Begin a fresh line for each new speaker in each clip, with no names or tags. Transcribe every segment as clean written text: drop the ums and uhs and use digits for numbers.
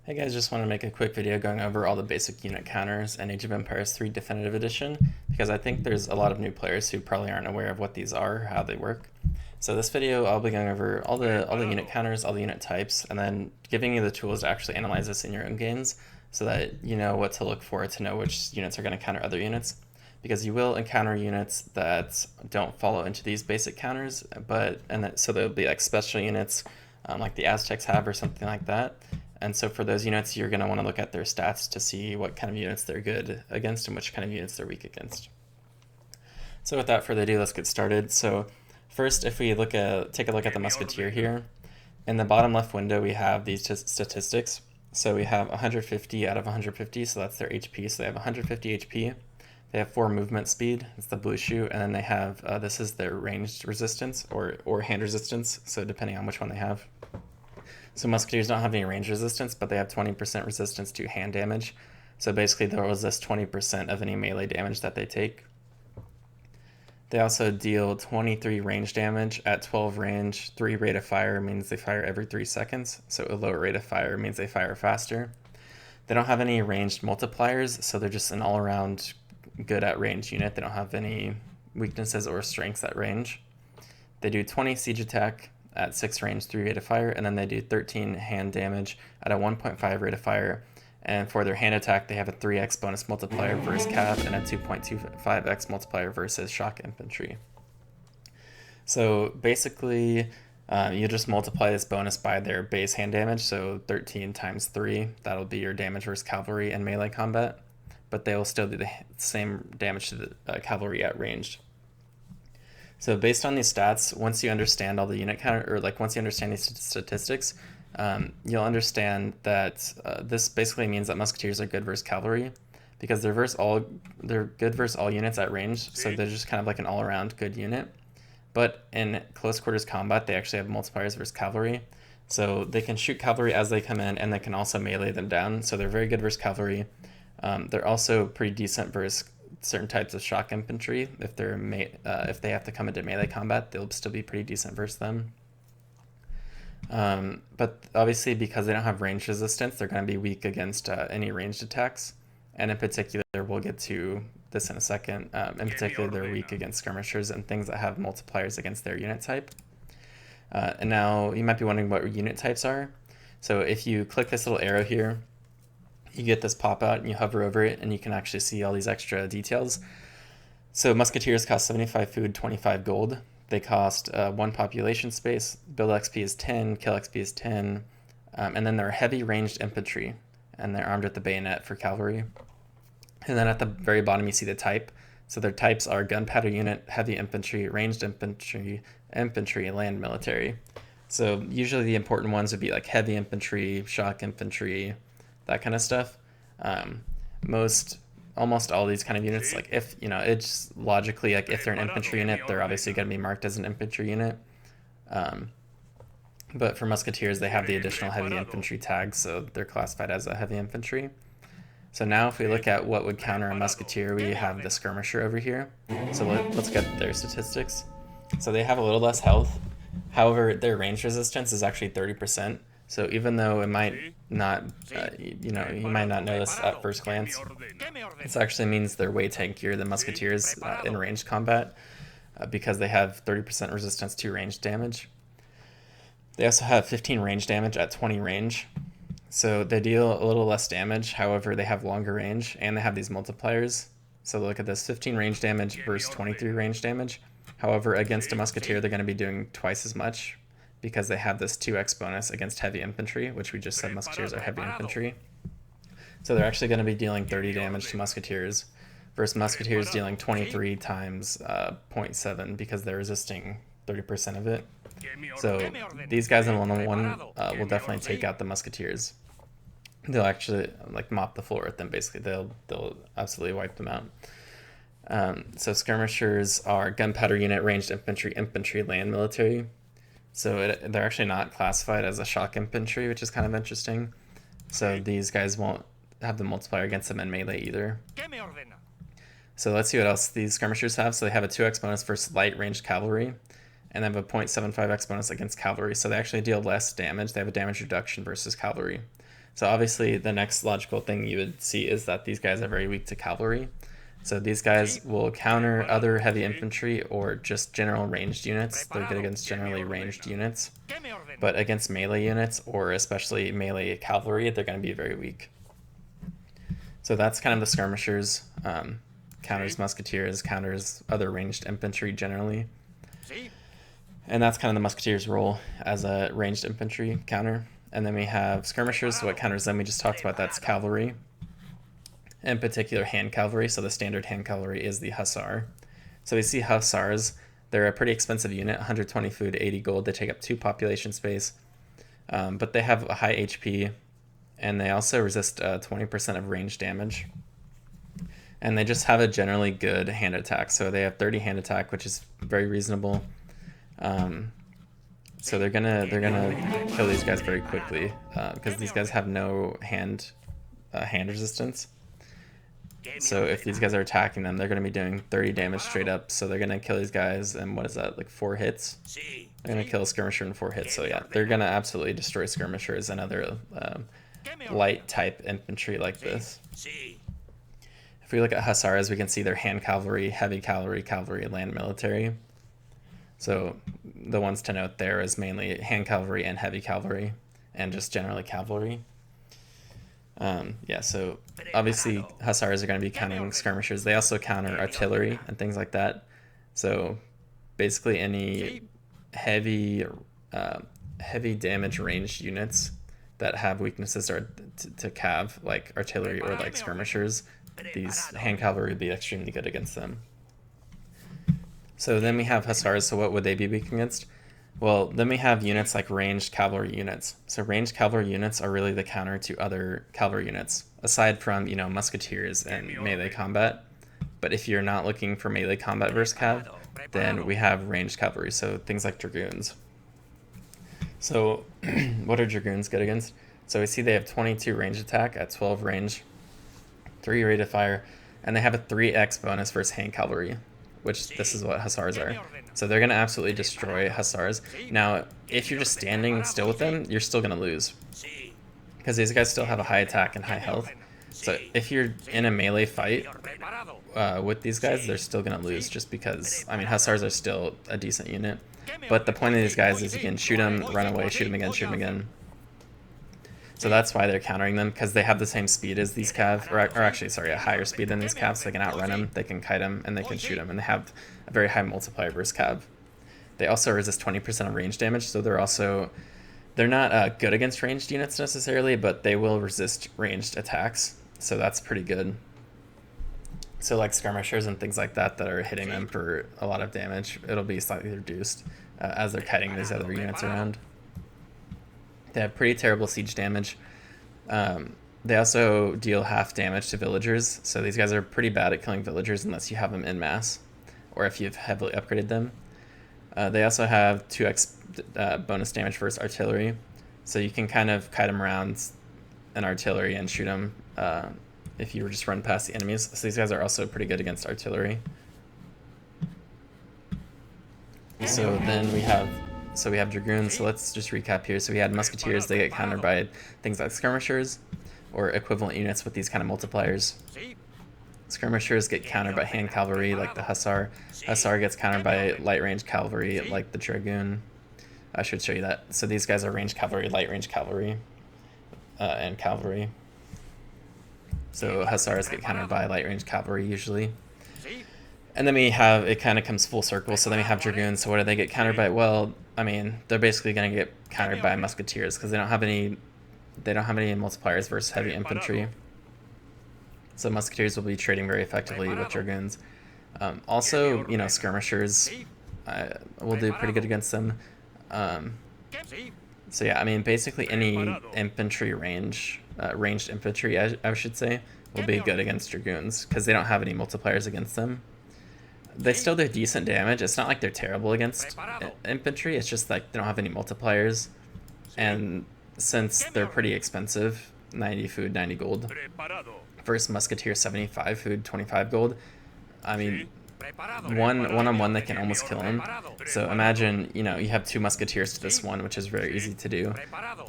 Hey guys, just want to make a quick video going over all the basic unit counters in Age of Empires 3 Definitive Edition because I think there's a lot of new players who probably aren't aware of what these are, how they work. So this video I'll be going over all the unit counters, all the unit types, and then giving you the tools to actually analyze this in your own games so that you know what to look for to know which units are going to counter other units. Because you will encounter units that don't follow into these basic counters, so there'll be like special units like the Aztecs have or something like that. And so for those units, you're going to want to look at their stats to see what kind of units they're good against and which kind of units they're weak against. So without further ado, let's get started. So first, if we take a look at the Musketeer here, in the bottom left window, we have these statistics. So we have 150 out of 150, so that's their HP. So they have 150 HP. They have 4 movement speed, it's the blue shoe, and then they have, this is their ranged resistance or hand resistance, so depending on which one they have. So Musketeers don't have any range resistance, but they have 20% resistance to hand damage. So basically they'll resist 20% of any melee damage that they take. They also deal 23 range damage at 12 range. 3 rate of fire means they fire every 3 seconds, so a lower rate of fire means they fire faster. They don't have any ranged multipliers, so they're just an all-around good at range unit. They don't have any weaknesses or strengths at range. They do 20 siege attack at 6 range, 3 rate of fire, and then they do 13 hand damage at a 1.5 rate of fire. And for their hand attack, they have a 3x bonus multiplier versus cav and a 2.25x multiplier versus shock infantry. So basically, you just multiply this bonus by their base hand damage, so 13 times 3, that'll be your damage versus cavalry and melee combat, but they will still do the same damage to the cavalry at ranged. So based on these stats, once you understand all the unit counter, or like once you understand these statistics, you'll understand that this basically means that Musketeers are good versus cavalry, because they're good versus all units at range, so they're just kind of like an all-around good unit. But in close quarters combat, they actually have multipliers versus cavalry, so they can shoot cavalry as they come in, and they can also melee them down. So they're very good versus cavalry. They're also pretty decent versus certain types of shock infantry. If they have to come into melee combat, they'll still be pretty decent versus them. But obviously, because they don't have range resistance, they're going to be weak against any ranged attacks. And in particular, we'll get to this in a second. In particular, they're weak against skirmishers and things that have multipliers against their unit type. And now you might be wondering what unit types are. So if you click this little arrow here, you get this pop out and you hover over it and you can actually see all these extra details. So Musketeers cost 75 food, 25 gold. They cost 1 population space. Build XP is 10, kill XP is 10. And then they're heavy ranged infantry, and they're armed with the bayonet for cavalry. And then at the very bottom you see the type. So their types are gunpowder unit, heavy infantry, ranged infantry, land military. So usually the important ones would be like heavy infantry, shock infantry, that kind of stuff. Almost all these kind of units, like if, it's logically, like if they're an infantry unit, they're obviously going to be marked as an infantry unit. But for Musketeers, they have the additional heavy infantry tag, so they're classified as a heavy infantry. So now if we look at what would counter a Musketeer, we have the Skirmisher over here. So let's get their statistics. So they have a little less health. However, their range resistance is actually 30%. So even though it might not, you might not know this at first glance, this actually means they're way tankier than Musketeers in ranged combat because they have 30% resistance to range damage. They also have 15 range damage at 20 range. So they deal a little less damage, however they have longer range, and they have these multipliers. So look at this, 15 range damage versus 23 range damage. However, against a Musketeer, they're going to be doing twice as much, because they have this 2x bonus against heavy infantry, which we just said Musketeers are heavy infantry. So they're actually going to be dealing 30 damage to Musketeers, versus Musketeers dealing 23 times 0.7 because they're resisting 30% of it. So these guys in 1-on-1 will definitely take out the Musketeers. They'll actually like mop the floor with them, basically. They'll absolutely wipe them out. So Skirmishers are gunpowder unit, ranged infantry, land military. So they're actually not classified as a shock infantry, which is kind of interesting. So these guys won't have the multiplier against them in melee either. So let's see what else these skirmishers have. So they have a 2x bonus versus light ranged cavalry, and they have a 0.75x bonus against cavalry. So they actually deal less damage. They have a damage reduction versus cavalry. So obviously the next logical thing you would see is that these guys are very weak to cavalry. So these guys will counter other heavy infantry or just general ranged units. They're good against generally ranged units. But against melee units, or especially melee cavalry, they're going to be very weak. So that's kind of the skirmishers. Counters musketeers, counters other ranged infantry generally. And that's kind of the musketeers' role as a ranged infantry counter. And then we have skirmishers, so what counters them we just talked about, that's cavalry. In particular, hand cavalry, so the standard hand cavalry is the hussar. So we see hussars, they're a pretty expensive unit, 120 food, 80 gold. They take up 2 population space, but they have a high HP, and they also resist 20% of range damage. And they just have a generally good hand attack, so they have 30 hand attack, which is very reasonable. So they're gonna kill these guys very quickly because these guys have no hand resistance. So if these guys are attacking them, they're going to be doing 30 damage straight up. So they're going to kill these guys in, what is that, like 4 hits? They're going to kill a skirmisher in 4 hits. So yeah, they're going to absolutely destroy skirmishers and other light type infantry like this. If we look at hussars, we can see their hand cavalry, heavy cavalry, cavalry, land military. So the ones to note there is mainly hand cavalry and heavy cavalry, and just generally cavalry. Yeah, so obviously hussars are going to be countering skirmishers. They also counter artillery and things like that. So basically any heavy damage ranged units that have weaknesses to cav, like artillery or like skirmishers, these hand cavalry would be extremely good against them. So then we have hussars, so what would they be weak against? Well, then we have units like ranged cavalry units. So ranged cavalry units are really the counter to other cavalry units, aside from, you know, musketeers and melee combat. But if you're not looking for melee combat versus cav, then we have ranged cavalry, so things like dragoons. So what are dragoons good against? So we see they have 22 range attack at 12 range, 3 rate of fire, and they have a 3x bonus versus hand cavalry, which this is what hussars are. So they're going to absolutely destroy hussars. Now, if you're just standing still with them, you're still going to lose, because these guys still have a high attack and high health. So if you're in a melee fight with these guys, they're still going to lose, just because, I mean, hussars are still a decent unit. But the point of these guys is you can shoot them, run away, shoot them again, shoot them again. So that's why they're countering them, because they have the same speed as these cav, or actually, sorry, a higher speed than these cavs, so they can outrun them, they can kite them, and they can shoot them, and they have a very high multiplier versus cav. They also resist 20% of range damage, so they're not good against ranged units necessarily, but they will resist ranged attacks, so that's pretty good. So like skirmishers and things like that are hitting them for a lot of damage, it'll be slightly reduced as they're kiting these other units around. They have pretty terrible siege damage. They also deal half damage to villagers, so these guys are pretty bad at killing villagers unless you have them en masse, or if you've heavily upgraded them. They also have 2x bonus damage versus artillery, so you can kind of kite them around an artillery and shoot them if you were just run past the enemies. So these guys are also pretty good against artillery. So then we have dragoons. So let's just recap here. So we had musketeers. They get countered by things like skirmishers or equivalent units with these kind of multipliers. Skirmishers get countered by hand cavalry like the hussar. Hussar gets countered by light range cavalry like the dragoon. I should show you that. So these guys are range cavalry, light range cavalry, and cavalry. So hussars get countered by light range cavalry usually. And then we have, it kind of comes full circle, so then we have dragoons. So what do they get countered by? Well, I mean, they're basically going to get countered by musketeers because they don't have any multipliers versus heavy infantry. So musketeers will be trading very effectively with dragoons. Also, you know, skirmishers will do pretty good against them. So yeah, I mean, basically any infantry ranged infantry, I should say, will be good against dragoons because they don't have any multipliers against them. They still do decent damage. It's not like they're terrible against infantry. It's just like they don't have any multipliers. And since they're pretty expensive, 90 food, 90 gold. Versus musketeer, 75 food, 25 gold. I mean, one-on-one that can almost kill him. So imagine, you know, you have 2 musketeers to this one, which is very easy to do.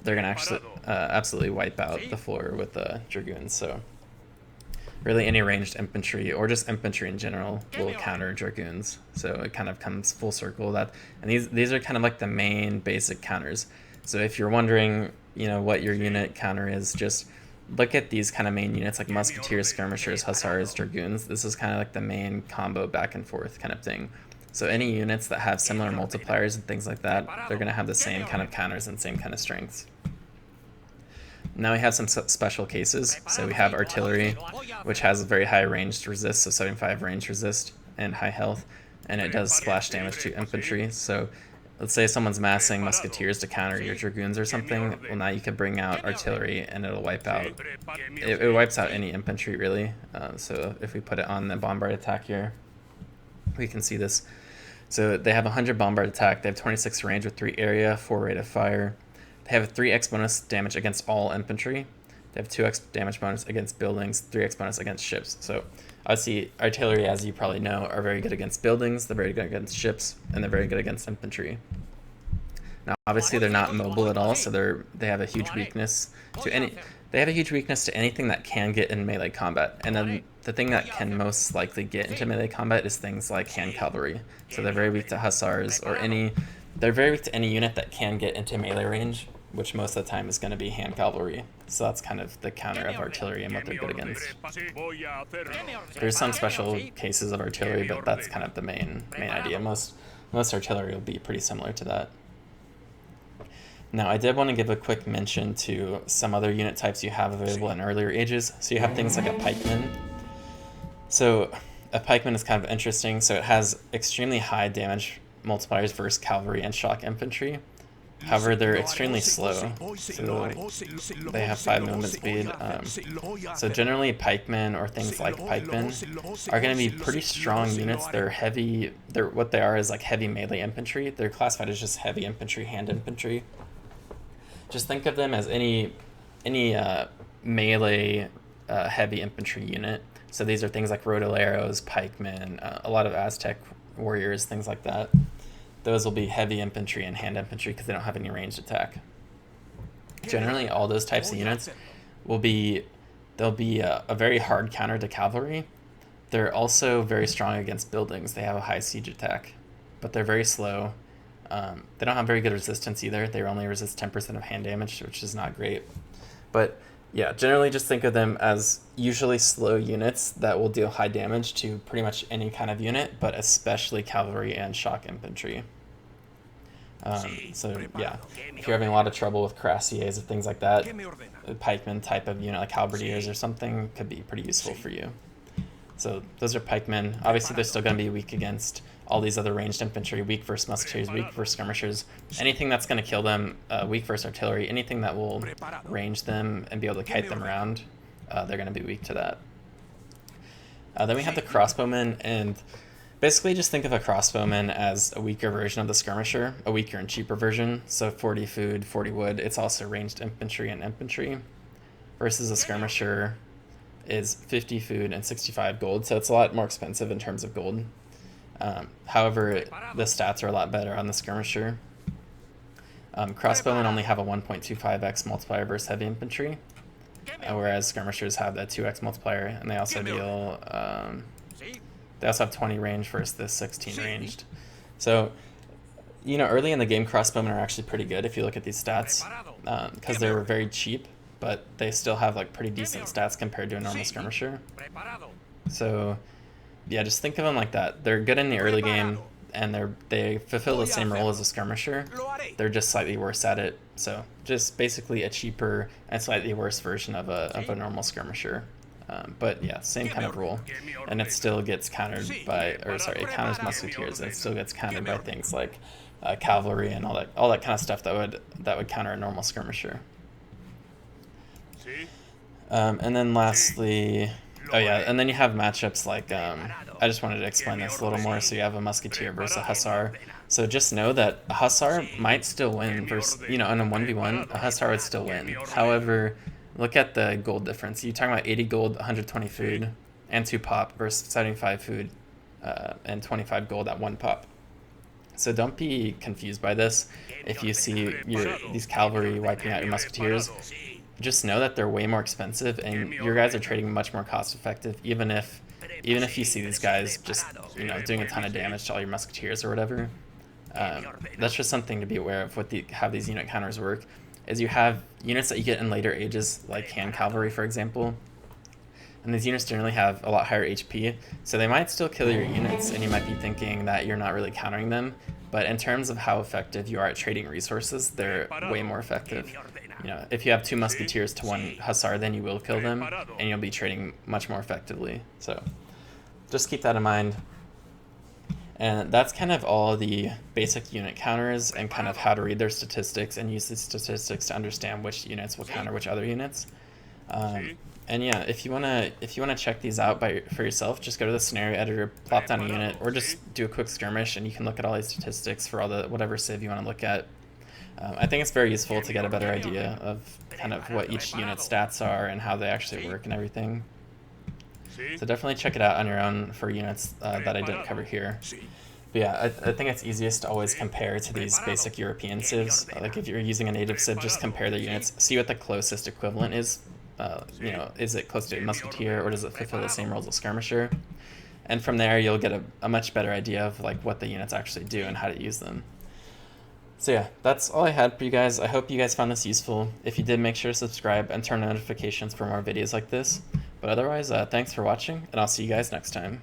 They're gonna actually absolutely wipe out the floor with the Dragoons. So really any ranged infantry or just infantry in general will counter Dragoons. So it kind of comes full circle that, and these are kind of like the main basic counters. So if you're wondering, you know, what your unit counter is, just look at these kind of main units like musketeers, skirmishers, hussars, dragoons. This is kind of like the main combo back and forth kind of thing. So any units that have similar multipliers and things like that, they're going to have the same kind of counters and same kind of strengths. Now we have some special cases. So we have artillery, which has a very high ranged resist, so 75 range resist and high health, and it does splash damage to infantry. So let's say someone's massing musketeers to counter your dragoons or something. Well, now you could bring out artillery and it'll wipe out. It wipes out any infantry really. So if we put it on the bombard attack here, we can see this. So they have 100 bombard attack. They have 26 range with 3 area, 4 rate of fire. They have a 3x bonus damage against all infantry. They have 2x damage bonus against buildings, 3x bonus against ships. So obviously artillery, as you probably know, are very good against buildings, they're very good against ships, and they're very good against infantry. Now obviously they're not mobile at all, so they have a huge weakness to anything that can get in melee combat. And then the thing that can most likely get into melee combat is things like hand cavalry. So they're very weak to hussars or they're very weak to any unit that can get into melee range, which most of the time is going to be hand cavalry. So that's kind of the counter of artillery and what they're good against. There's some special cases of artillery, but that's kind of the main idea. Most artillery will be pretty similar to that. Now I did want to give a quick mention to some other unit types you have available in earlier ages. So you have things like a pikeman. So a pikeman is kind of interesting. So it has extremely high damage multipliers versus cavalry and shock infantry. However, they're extremely slow, so they have 5 movement speed. So generally pikemen or things like pikemen are going to be pretty strong units. They're heavy, what they are is like heavy melee infantry. They're classified as just heavy infantry, hand infantry. Just think of them as any melee heavy infantry unit. So these are things like rotoleros, pikemen, a lot of Aztec warriors, things like that. Those will be heavy infantry and hand infantry because they don't have any ranged attack. Generally, all those types of units they'll be a very hard counter to cavalry. They're also very strong against buildings. They have a high siege attack, but they're very slow. They don't have very good resistance either. They only resist 10% of hand damage, which is not great. But yeah, generally just think of them as usually slow units that will deal high damage to pretty much any kind of unit, but especially cavalry and shock infantry. So yeah, if you're having a lot of trouble with cuirassiers and things like that, a pikeman type of unit like halberdiers or something could be pretty useful for you. So those are pikemen. Obviously they're still going to be weak against all these other ranged infantry, weak versus musketeers, weak versus skirmishers. Anything that's going to kill them, weak versus artillery, anything that will range them and be able to kite them around, they're going to be weak to that. Then we have the crossbowmen, and basically just think of a crossbowman as a weaker version of the skirmisher, a weaker and cheaper version. So 40 food, 40 wood. It's also ranged infantry and infantry, versus a skirmisher is 50 food and 65 gold. So it's a lot more expensive in terms of gold. However, the stats are a lot better on the skirmisher. Crossbowmen only have a 1.25x multiplier versus heavy infantry, whereas skirmishers have that 2x multiplier, and they also deal they also have 20 range versus the 16 ranged. So, you know, early in the game, crossbowmen are actually pretty good if you look at these stats, because they're very cheap, but they still have like pretty decent stats compared to a normal skirmisher. So yeah, just think of them like that. They're good in the early game, and they fulfill the same role as a skirmisher. They're just slightly worse at it. So just basically a cheaper and slightly worse version of a normal skirmisher. But yeah, same kind of rule, and it still gets countered by, it counters musketeers, and it still gets countered by things like cavalry and all that kind of stuff that would counter a normal skirmisher. And then lastly, and then you have matchups like, I just wanted to explain this a little more. So you have a musketeer versus a hussar. So just know that a hussar might still win versus, in a 1v1, a hussar would still win. However, look at the gold difference. You're talking about 80 gold, 120 food, and 2 pop versus 75 food and 25 gold at 1 pop. So don't be confused by this. If you see these cavalry wiping out your musketeers, just know that they're way more expensive, and your guys are trading much more cost effective, even if you see these guys just doing a ton of damage to all your musketeers or whatever. That's just something to be aware of with how these unit counters work. Is you have units that you get in later ages, like hand cavalry, for example, and these units generally have a lot higher HP, so they might still kill your units, and you might be thinking that you're not really countering them, but in terms of how effective you are at trading resources, they're way more effective. If you have 2 musketeers to 1 hussar, then you will kill them, and you'll be trading much more effectively. So just keep that in mind. And that's kind of all the basic unit counters and kind of how to read their statistics and use these statistics to understand which units will counter which other units. And yeah, if you wanna check these out for yourself, just go to the scenario editor, plop down a unit, or just do a quick skirmish, and you can look at all these statistics for all the whatever civ you want to look at. I think it's very useful to get a better idea of kind of what each unit's stats are and how they actually work and everything. So definitely check it out on your own for units that I didn't cover here. But yeah, I think it's easiest to always compare to these basic European civs. Like if you're using a native civ, just compare their units, see what the closest equivalent is. Is it close to a musketeer, or does it fulfill the same roles as skirmisher? And from there, you'll get a much better idea of like what the units actually do and how to use them. So yeah, that's all I had for you guys. I hope you guys found this useful. If you did, make sure to subscribe and turn on notifications for more videos like this. But otherwise, thanks for watching, and I'll see you guys next time.